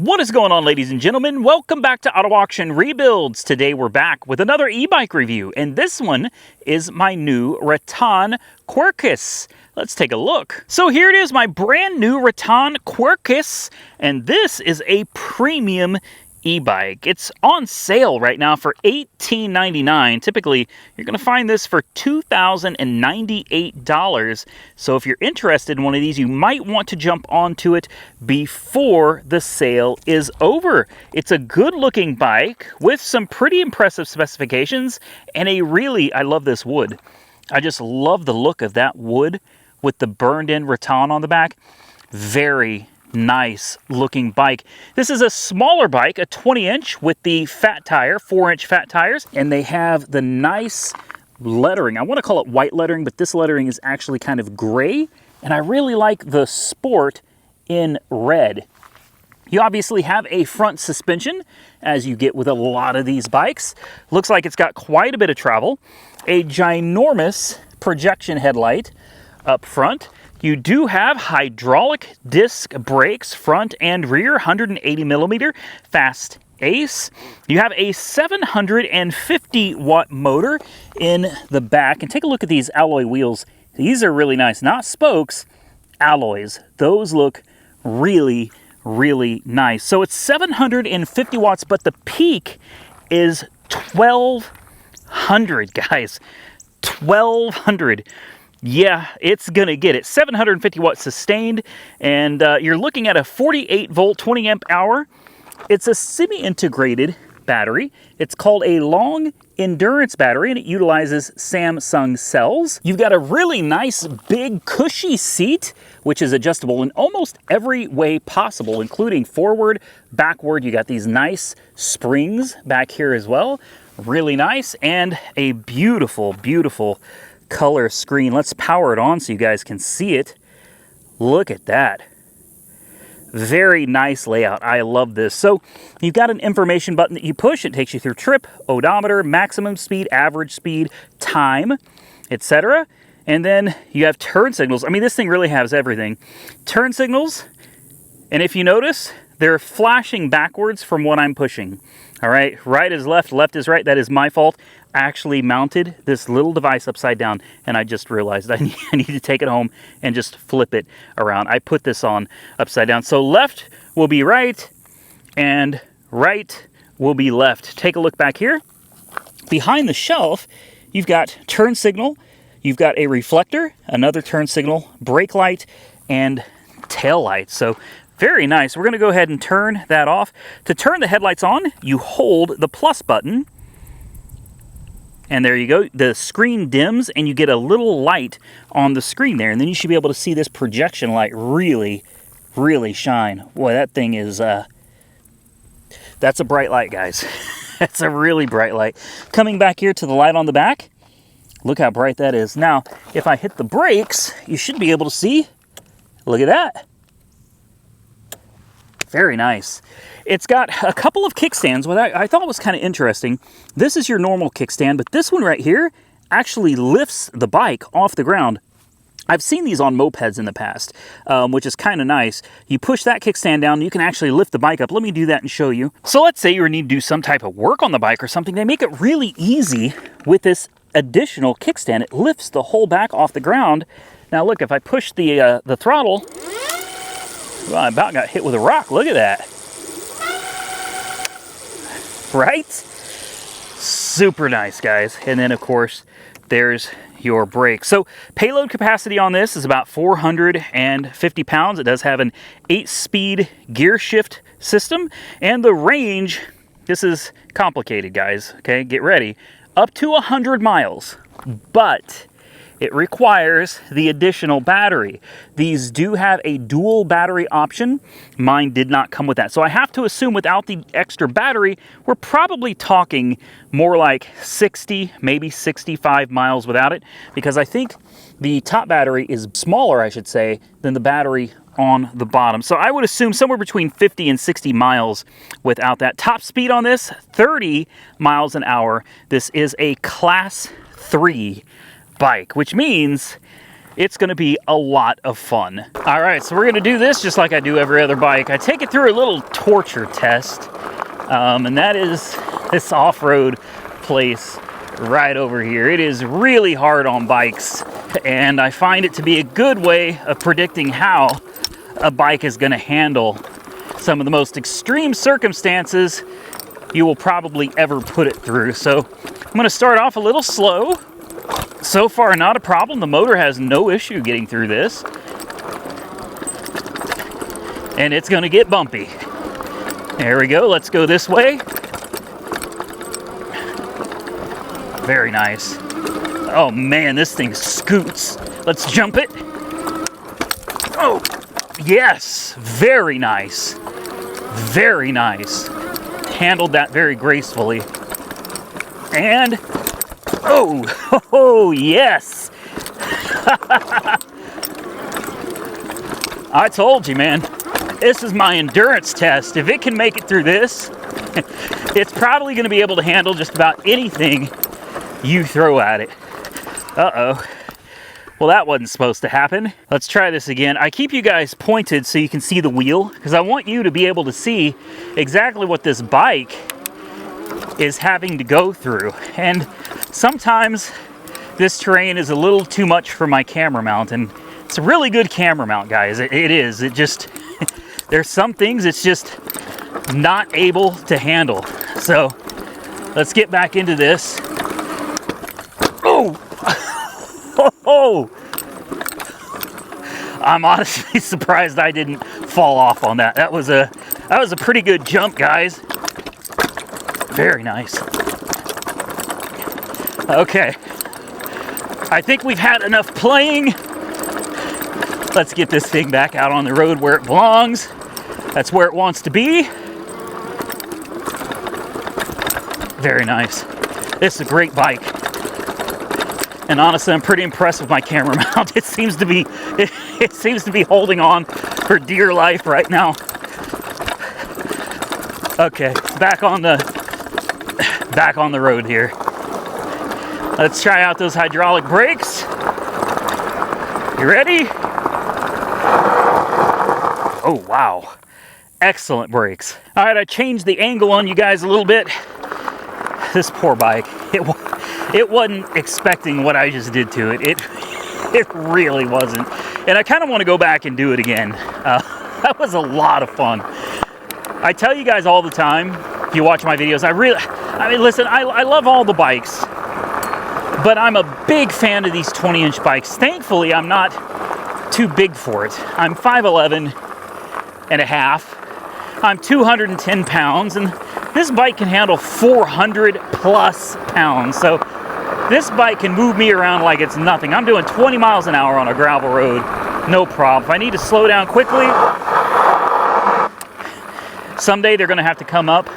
What is going on, ladies and gentlemen? Welcome back to Auto Auction Rebuilds. Today we're back with another e-bike review, and this one is my new Rattan Quercus. Let's take a look. So here it is, my brand new Rattan Quercus, and this is a premium e-bike. It's on sale right now for $18.99. Typically, you're going to find this for $2,098. So if you're interested in one of these, you might want to jump onto it before the sale is over. It's a good-looking bike with some pretty impressive specifications and I love this wood. I just love the look of that wood with the burned-in rattan on the back. Very nice looking bike. This is a smaller bike, a 20-inch with the fat tire, 4-inch fat tires, and they have the nice lettering. I want to call it white lettering, but this lettering is actually kind of gray, and I really like the sport in red. You obviously have a front suspension, as you get with a lot of these bikes. Looks like it's got quite a bit of travel. A ginormous projection headlight up front. You do have hydraulic disc brakes, front and rear, 180 millimeter fast ace. You have a 750 watt motor in the back. And take a look at these alloy wheels. These are really nice. Not spokes, alloys. Those look really, really nice. So it's 750 watts, but the peak is 1200, guys. 1200. Yeah, it's going to get it. 750 watts sustained, and you're looking at a 48 volt, 20 amp hour. It's a semi-integrated battery. It's called a long endurance battery, and it utilizes Samsung cells. You've got a really nice, big, cushy seat, which is adjustable in almost every way possible, including forward, backward. You got these nice springs back here as well. Really nice, and a beautiful, beautiful color screen. Let's power it on so you guys can see it. Look at that. Very nice layout. I love this. So you've got an information button that you push. It takes you through trip, odometer, maximum speed, average speed, time, etc. And then you have turn signals. I mean, this thing really has everything. Turn signals, and if you notice, they're flashing backwards from what I'm pushing. All right, right is left, left is right. That is my fault. I actually mounted this little device upside down, and I just realized I need to take it home and just flip it around. I put this on upside down. So left will be right, and right will be left. Take a look back here. Behind the shelf, you've got turn signal, you've got a reflector, another turn signal, brake light, and tail light. So very nice. We're going to go ahead and turn that off. To turn the headlights on, you hold the plus button. And there you go. The screen dims and you get a little light on the screen there. And then you should be able to see this projection light really, really shine. Boy, that thing is, that's a bright light, guys. That's a really bright light. Coming back here to the light on the back, look how bright that is. Now, if I hit the brakes, you should be able to see, look at that. Very nice. It's got a couple of kickstands. What I thought was kind of interesting. This is your normal kickstand, but this one right here actually lifts the bike off the ground. I've seen these on mopeds in the past, which is kind of nice. You push that kickstand down, you can actually lift the bike up. Let me do that and show you. So let's say you need to do some type of work on the bike or something. They make it really easy with this additional kickstand. It lifts the whole back off the ground. Now look, if I push the throttle, well, I about got hit with a rock. Look at that. Right? Super nice, guys. And then, of course, there's your brakes. So payload capacity on this is about 450 pounds. It does have an 8-speed gear shift system. And the range, this is complicated, guys. Okay, get ready. Up to 100 miles. But it requires the additional battery. These do have a dual battery option. Mine did not come with that. So I have to assume without the extra battery, we're probably talking more like 60, maybe 65 miles without it, because I think the top battery is smaller, I should say, than the battery on the bottom. So I would assume somewhere between 50 and 60 miles without that. Top speed on this, 30 miles an hour. This is a Class 3 bike, which means It's going to be a lot of fun. All right, so we're going to do this just like I do every other bike. I take it through a little torture test, and that is this off-road place right over here. It is really hard on bikes, and I find it to be a good way of predicting how a bike is going to handle some of the most extreme circumstances you will probably ever put it through. So I'm going to start off a little slow. So far, not a problem. The motor has no issue getting through this. And it's going to get bumpy. There we go. Let's go this way. Very nice. Oh man, this thing scoots. Let's jump it. Oh, yes. Very nice. Very nice. Handled that very gracefully. And, oh, yes. I told you, man. This is my endurance test. If it can make it through this, it's probably going to be able to handle just about anything you throw at it. Uh-oh. Well, that wasn't supposed to happen. Let's try this again. I keep you guys pointed so you can see the wheel, because I want you to be able to see exactly what this bike is having to go through. And sometimes this terrain is a little too much for my camera mount, and it's a really good camera mount, guys. It is. It just, there's some things it's just not able to handle. So let's get back into this. Oh! Oh! I'm honestly surprised I didn't fall off on that. That was a pretty good jump, guys. Very nice. Okay. I think we've had enough playing. Let's get this thing back out on the road where it belongs. That's where it wants to be. Very nice. This is a great bike. And honestly, I'm pretty impressed with my camera mount. It seems to be holding on for dear life right now. Okay, back on the road here. Let's try out those hydraulic brakes. You ready? Oh, wow. Excellent brakes. All right, I changed the angle on you guys a little bit. This poor bike. It wasn't expecting what I just did to it. It really wasn't. And I kind of want to go back and do it again. That was a lot of fun. I tell you guys all the time, if you watch my videos, I mean, listen, I love all the bikes, but I'm a big fan of these 20-inch bikes. Thankfully, I'm not too big for it. I'm 5'11" and a half. I'm 210 pounds, and this bike can handle 400 plus pounds. So this bike can move me around like it's nothing. I'm doing 20 miles an hour on a gravel road, no problem. If I need to slow down quickly, someday they're going to have to come up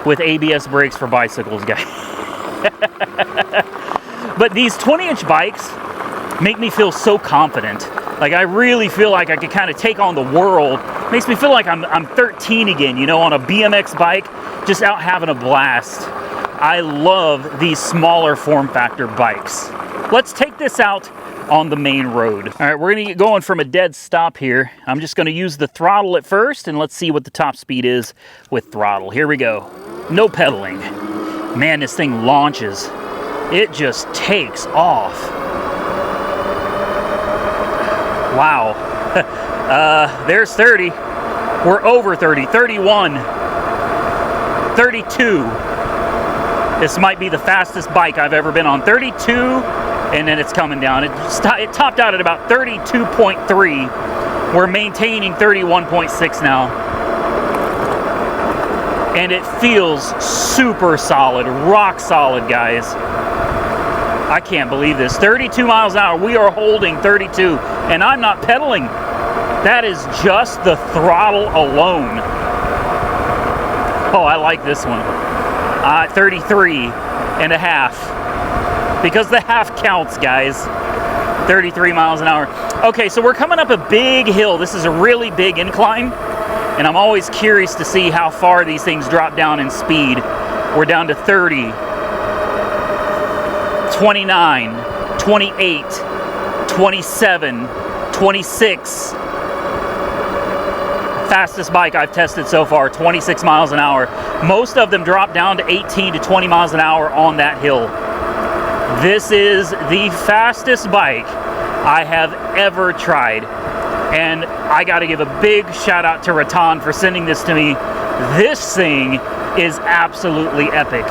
with ABS brakes for bicycles, guys. But these 20-inch bikes make me feel so confident. Like, I really feel like I could kind of take on the world. Makes me feel like I'm 13 again, you know, on a BMX bike, just out having a blast. I love these smaller form factor bikes. Let's take this out on the main road. All right, we're gonna get going from a dead stop here. I'm just gonna use the throttle at first, and let's see what the top speed is with throttle. Here we go. No pedaling. Man, this thing launches. It just takes off. Wow. There's 30. We're over 30. 31. 32. This might be the fastest bike I've ever been on. 32, and then it's coming down. It topped out at about 32.3. We're maintaining 31.6 now. And it feels super solid, rock solid, guys. I can't believe this. 32 miles an hour. We are holding 32, and I'm not pedaling. That is just the throttle alone. Oh, I like this one. 33 and a half. Because the half counts, guys. 33 miles an hour. Okay, so we're coming up a big hill. This is a really big incline, and I'm always curious to see how far these things drop down in speed. We're down to 30, 29, 28, 27, 26. Fastest bike I've tested so far, 26 miles an hour. Most of them drop down to 18 to 20 miles an hour on that hill. This is the fastest bike I have ever tried. And I got to give a big shout out to Rattan for sending this to me. This thing is absolutely epic.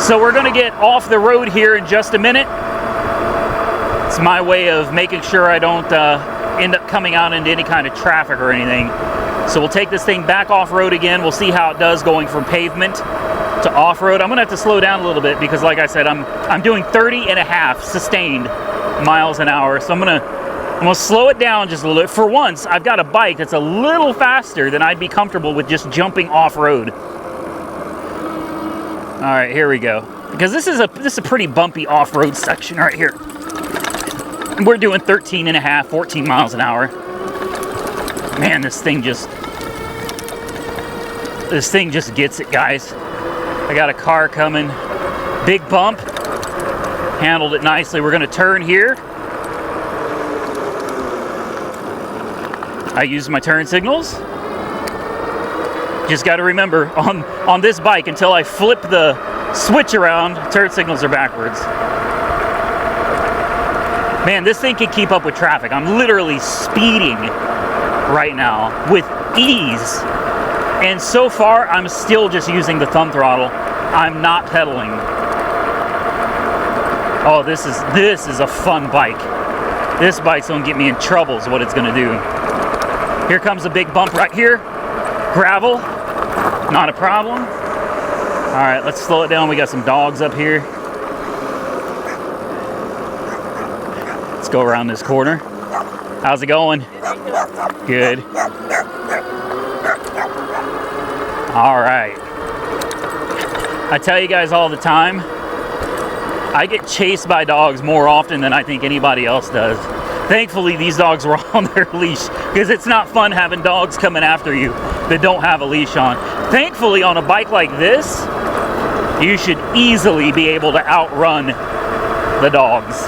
So we're going to get off the road here in just a minute. It's my way of making sure I don't end up coming out into any kind of traffic or anything. So we'll take this thing back off-road again. We'll see how it does going from pavement to off-road. I'm gonna have to slow down a little bit because, like I said, I'm doing 30 and a half sustained miles an hour. So I'm gonna slow it down just a little bit. For once, I've got a bike that's a little faster than I'd be comfortable with just jumping off-road. All right, here we go. Because this is a pretty bumpy off-road section right here. We're doing 13 and a half, 14 miles an hour. Man, this thing just gets it, guys. I got a car coming. Big bump. Handled it nicely. We're gonna turn here. I use my turn signals. Just gotta remember, on this bike, until I flip the switch around, turn signals are backwards. Man, this thing can keep up with traffic. I'm literally speeding right now with ease. And so far, I'm still just using the thumb throttle. I'm not pedaling. Oh, this is a fun bike. This bike's gonna get me in trouble is what it's gonna do. Here comes a big bump right here. Gravel, not a problem. All right, let's slow it down. We got some dogs up here. Let's go around this corner. How's it going? Good. All right. I tell you guys all the time, I get chased by dogs more often than I think anybody else does. Thankfully, these dogs were on their leash because it's not fun having dogs coming after you that don't have a leash on. Thankfully, on a bike like this, you should easily be able to outrun the dogs.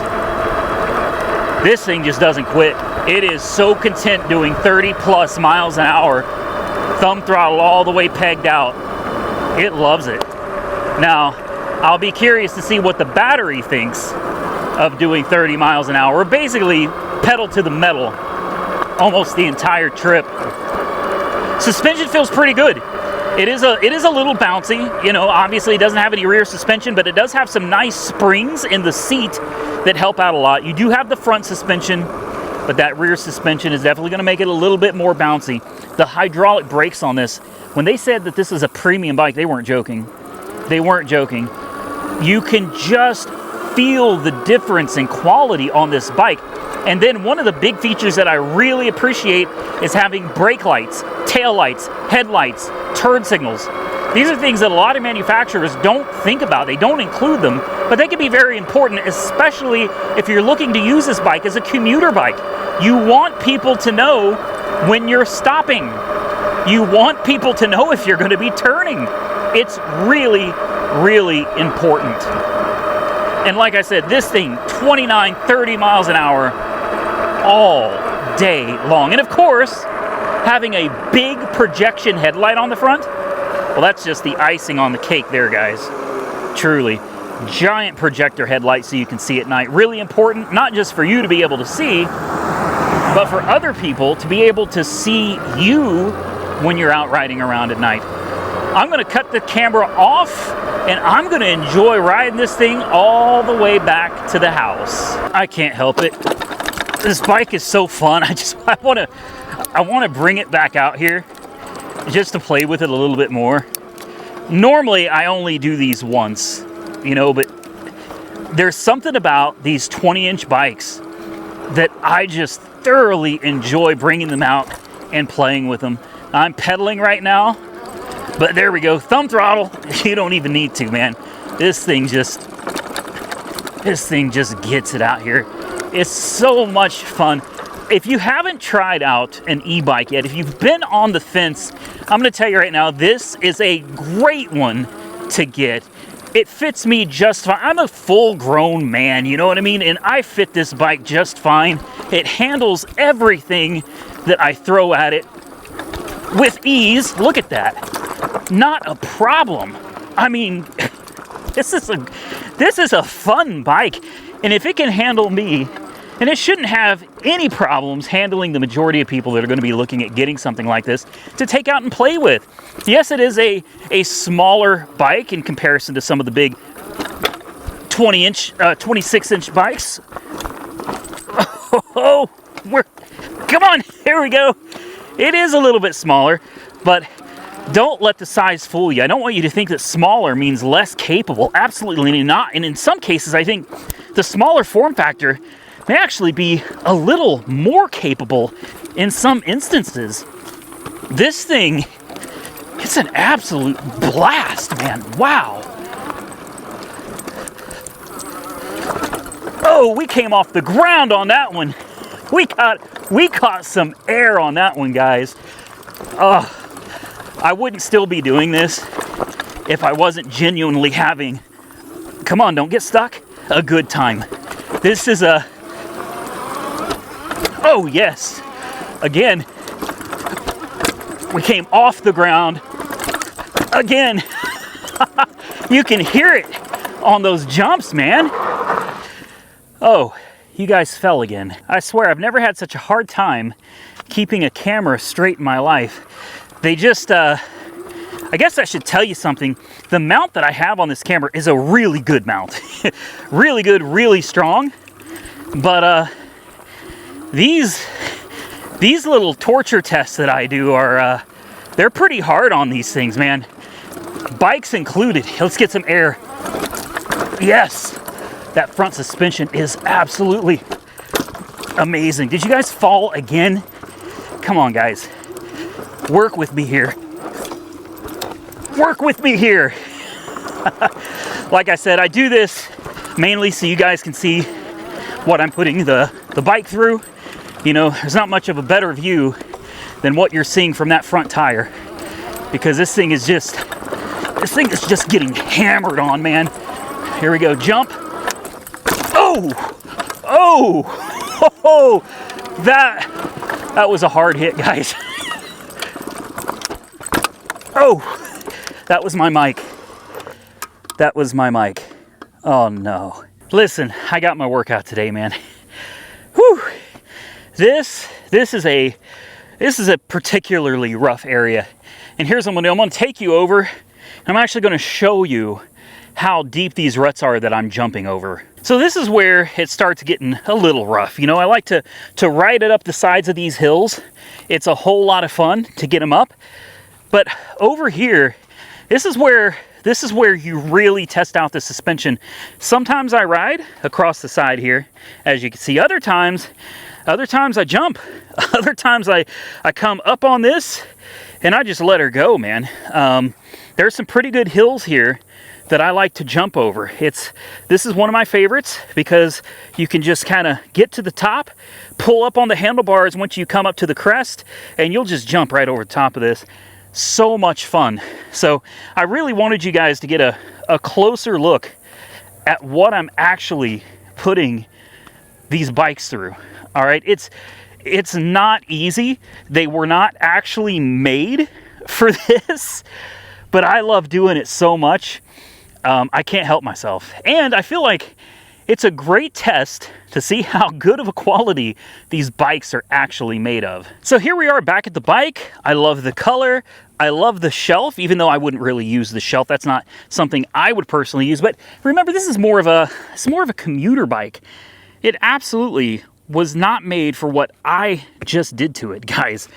This thing just doesn't quit. It is so content doing 30 plus miles an hour, thumb throttle all the way pegged out. It loves it. Now, I'll be curious to see what the battery thinks of doing 30 miles an hour. Basically, pedal to the metal almost the entire trip. Suspension feels pretty good. It is a little bouncy. You know, obviously it doesn't have any rear suspension, but it does have some nice springs in the seat that help out a lot. You do have the front suspension, but that rear suspension is definitely going to make it a little bit more bouncy. The hydraulic brakes on this, when they said that this is a premium bike, they weren't joking. They weren't joking. You can just feel the difference in quality on this bike. And then one of the big features that I really appreciate is having brake lights, tail lights, headlights, turn signals. These are things that a lot of manufacturers don't think about. They don't include them, but they can be very important, especially if you're looking to use this bike as a commuter bike. You want people to know when you're stopping. You want people to know if you're going to be turning. It's really, really important. And like I said, this thing, 29, 30 miles an hour all day long. And of course, having a big projection headlight on the front, well, that's just the icing on the cake there, guys. Truly. Giant projector headlight so you can see at night. Really important, not just for you to be able to see, but for other people to be able to see you when you're out riding around at night. I'm going to cut the camera off and I'm going to enjoy riding this thing all the way back to the house. I can't help it. This bike is so fun. I want to bring it back out here just to play with it a little bit more. Normally, I only do these once, you know, but there's something about these 20-inch bikes that I just thoroughly enjoy bringing them out and playing with them. I'm pedaling right now, but there we go. Thumb throttle. You don't even need to, man. This thing just gets it out here. It's so much fun. If you haven't tried out an e-bike yet, if you've been on the fence, I'm going to tell you right now, this is a great one to get. It fits me just fine. I'm a full-grown man, you know what I mean? And I fit this bike just fine. It handles everything that I throw at it with ease. Look at that. Not a problem. I mean, this is a fun bike. And if it can handle me, and it shouldn't have any problems handling the majority of people that are going to be looking at getting something like this to take out and play with. Yes, it is a smaller bike in comparison to some of the big 26-inch bikes. Oh, come on, here we go. It is a little bit smaller, but don't let the size fool you. I don't want you to think that smaller means less capable. Absolutely not. And in some cases, I think the smaller form factor may actually be a little more capable in some instances. This thing, it's an absolute blast, man. Wow. Oh, we came off the ground on that one. We caught some air on that one, guys. I wouldn't still be doing this if I wasn't genuinely having, come on, don't get stuck, a good time. This is a, oh yes, again, we came off the ground. Again, you can hear it on those jumps, man. Oh, you guys fell again. I swear, I've never had such a hard time keeping a camera straight in my life. They just, I guess I should tell you something. The mount that I have on this camera is a really good mount. Really good, really strong. But these little torture tests that I do are, they're pretty hard on these things, man. Bikes included. Let's get some air. Yes, that front suspension is absolutely amazing. Did you guys fall again? Come on, guys. Work with me here. Work with me here. Like I said, I do this mainly so you guys can see what I'm putting the bike through. You know, there's not much of a better view than what you're seeing from that front tire, because this thing is just getting hammered on, man. Here we go, jump. Oh, that was a hard hit, guys. Oh, that was my mic. That was my mic. Oh no. Listen, I got my workout today, man. Whew. This is a particularly rough area. And here's what I'm gonna do. I'm gonna take you over, and I'm actually gonna show you how deep these ruts are that I'm jumping over. So this is where it starts getting a little rough. You know, I like to ride it up the sides of these hills. It's a whole lot of fun to get them up. But over here, this is where you really test out the suspension. Sometimes I ride across the side here, as you can see. Other times I jump. Other times I come up on this and I just let her go, man. There's some pretty good hills here that I like to jump over. This is one of my favorites because you can just kind of get to the top, pull up on the handlebars once you come up to the crest, and you'll just jump right over the top of this. So much fun. So I really wanted you guys to get a closer look at what I'm actually putting these bikes through. All right, it's not easy. They were not actually made for this, but I love doing it so much. I can't help myself. And I feel like it's a great test to see how good of a quality these bikes are actually made of. So here we are back at the bike. I love the color. I love the shelf, even though I wouldn't really use the shelf. That's not something I would personally use. But remember, this is more of a commuter bike. It absolutely was not made for what I just did to it, guys.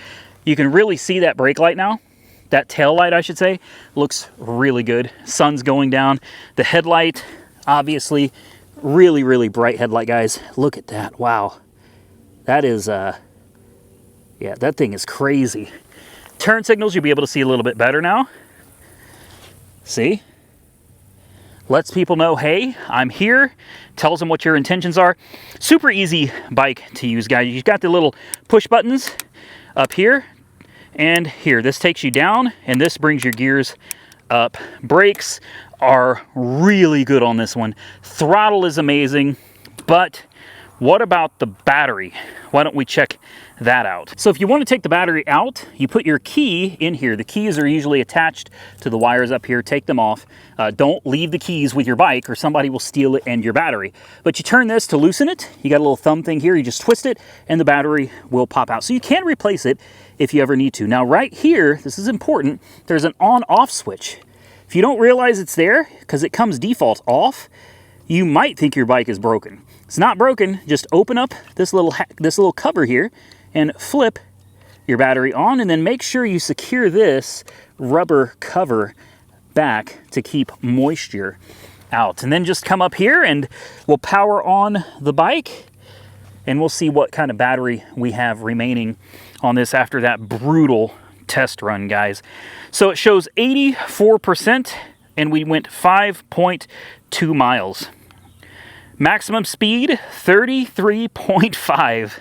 You can really see that brake light now. That tail light, I should say, looks really good. Sun's going down. The headlight, obviously, really, really bright headlight, guys. Look at that. Wow. That is, yeah, that thing is crazy. Turn signals, you'll be able to see a little bit better now. See? Lets people know, hey, I'm here. Tells them what your intentions are. Super easy bike to use, guys. You've got the little push buttons up here and here. This takes you down, and this brings your gears up. Brakes are really good on this one. Throttle is amazing, but what about the battery? Why don't we check that out? So if you want to take the battery out, you put your key in here. The keys are usually attached to the wires up here. Take them off. Don't leave the keys with your bike or somebody will steal it and your battery. But you turn this to loosen it. You got a little thumb thing here. You just twist it and the battery will pop out. So you can replace it if you ever need to. Now right here, this is important, there's an on-off switch. If you don't realize it's there, because it comes default off, you might think your bike is broken. It's not broken. Just open up this little cover here and flip your battery on, and then make sure you secure this rubber cover back to keep moisture out. And then just come up here and we'll power on the bike and we'll see what kind of battery we have remaining on this after that brutal test run, guys. So it shows 84% and we went 5.2 miles. Maximum speed, 33.5.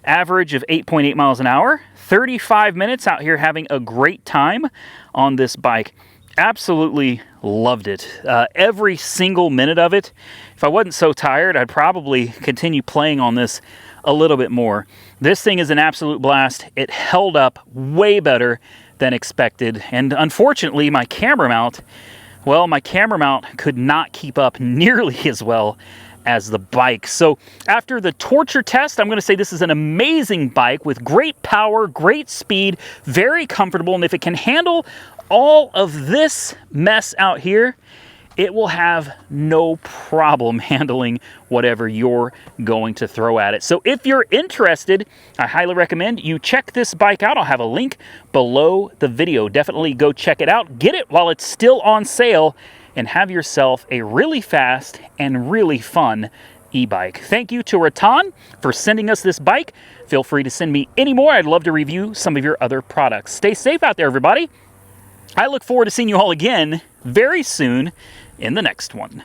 Average of 8.8 miles an hour. 35 minutes out here having a great time on this bike. Absolutely loved it. Every single minute of it. If I wasn't so tired, I'd probably continue playing on this a little bit more. This thing is an absolute blast. It held up way better than expected. And unfortunately, my camera mount could not keep up nearly as well as the bike. So after the torture test, I'm going to say this is an amazing bike with great power, great speed, very comfortable. And if it can handle all of this mess out here, it will have no problem handling whatever you're going to throw at it. So if you're interested, I highly recommend you check this bike out. I'll have a link below the video. Definitely go check it out. Get it while it's still on sale and have yourself a really fast and really fun e-bike. Thank you to Rattan for sending us this bike. Feel free to send me any more. I'd love to review some of your other products. Stay safe out there, everybody. I look forward to seeing you all again very soon in the next one.